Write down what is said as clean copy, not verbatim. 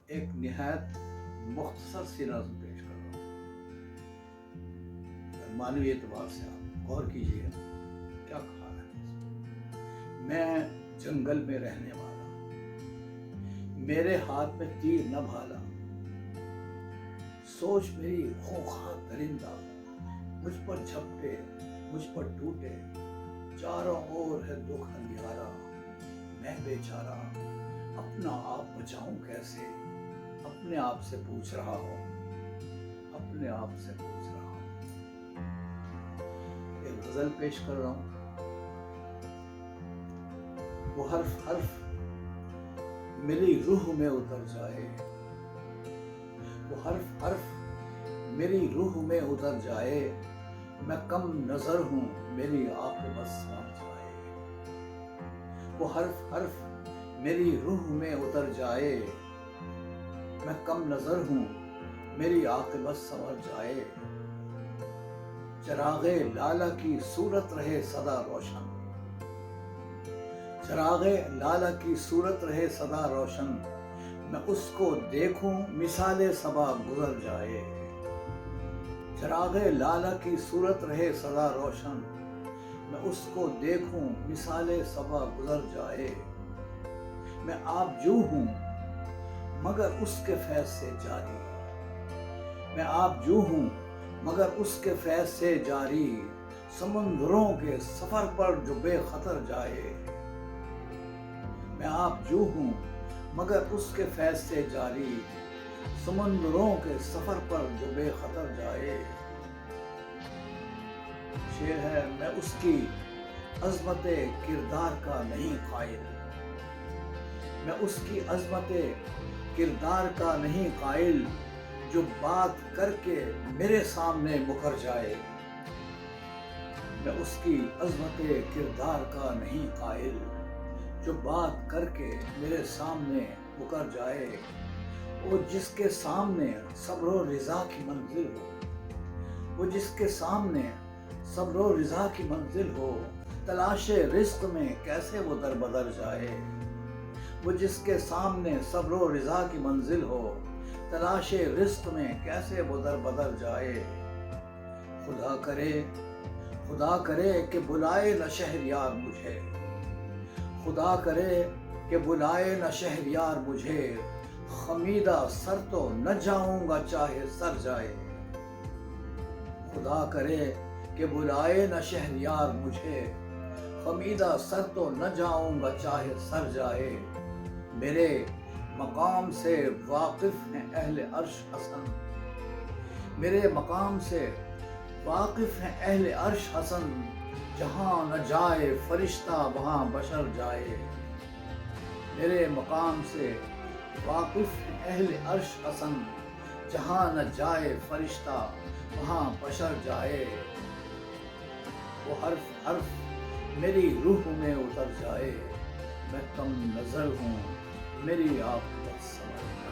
ایک نہایت مختصر سی نظم پیش کر رہا ہوں. معنوی اعتبار سے آپ غور کیجیے کیا کہا ہے. میں جنگل میں رہنے والا، میرے ہاتھ میں تیر نہ بھالا، سوچ میری خوخار درندہ، مجھ پر جھپٹے مجھ پر ٹوٹے، چاروں اور ہے دکھ اندھیارا، میں بیچارہ اپنا آپ بچاؤں کیسے، اپنے آپ سے پوچھ رہا ہوں، اپنے آپ سے پوچھ رہا ہوں. ایک غزل پیش کر رہا ہوں. وہ حرف حرف میری روح میں اتر جائے، وہ حرف حرف میری روح میں اتر جائے، میں کم نظر ہوں میری عاقبت سنور جائے. وہ حرف حرف میری روح میں اتر جائے، میں کم نظر ہوں میری عاقبت سنور جائے. چراغ لالہ کی صورت رہے سدا روشن، چراغ لالہ کی صورت رہے سدا روشن، میں اس کو دیکھوں مثال صبا گزر جائے. چراغ لالہ کی صورت رہے سدا روشن، میں اس کو دیکھوں مثال صبا گزر جائے. میں آبجو ہوں مگر اس کے فیض سے جاری، میں آبجو ہوں مگر اس کے فیض سے جاری، سمندروں کے سفر پر جو بے خطر جائے. میں آبجو ہوں مگر اس کے فیض سے جاری، سمندروں کے سفر پر جو بے خطر جائے. شعر ہے میں اس کی عظمت کردار کا نہیں قائل، میں اس کی عظمت کردار کا نہیں قائل، جو بات کر کے میرے سامنے مکر جائے. میں اس کی عظمت کردار کا نہیں قائل، جو بات کر کے میرے سامنے مکر جائے. وہ جس کے سامنے صبر و رضا کی منزل ہو، وہ جس کے سامنے صبر و رضا کی منزل ہو، تلاش رزق میں کیسے وہ در بدر جائے. وہ جس کے سامنے صبر و رضا کی منزل ہو، تلاش رزق میں کیسے وہ در بدر جائے. خدا کرے کہ بلائے نہ شہریار مجھے، خدا کرے کہ بلائے نہ شہریار مجھے، خمیدہ سر تو نہ جاؤں گا چاہے سر جائے. خدا کرے کہ بلائے نہ شہریار مجھے، خمیدہ سر تو نہ جاؤں گا چاہے سر جائے. میرے مقام سے واقف ہیں اہل عرش حسن، میرے مقام سے واقف ہیں اہل عرش حسن، جہاں نہ جائے فرشتہ وہاں بشر جائے. میرے مقام سے واقف ہیں اہل عرش حسن، جہاں نہ جائے فرشتہ وہاں بشر جائے. وہ حرف حرف میری روح میں اتر جائے، میں کم نظر ہوں میری عاقبت سنور جائے.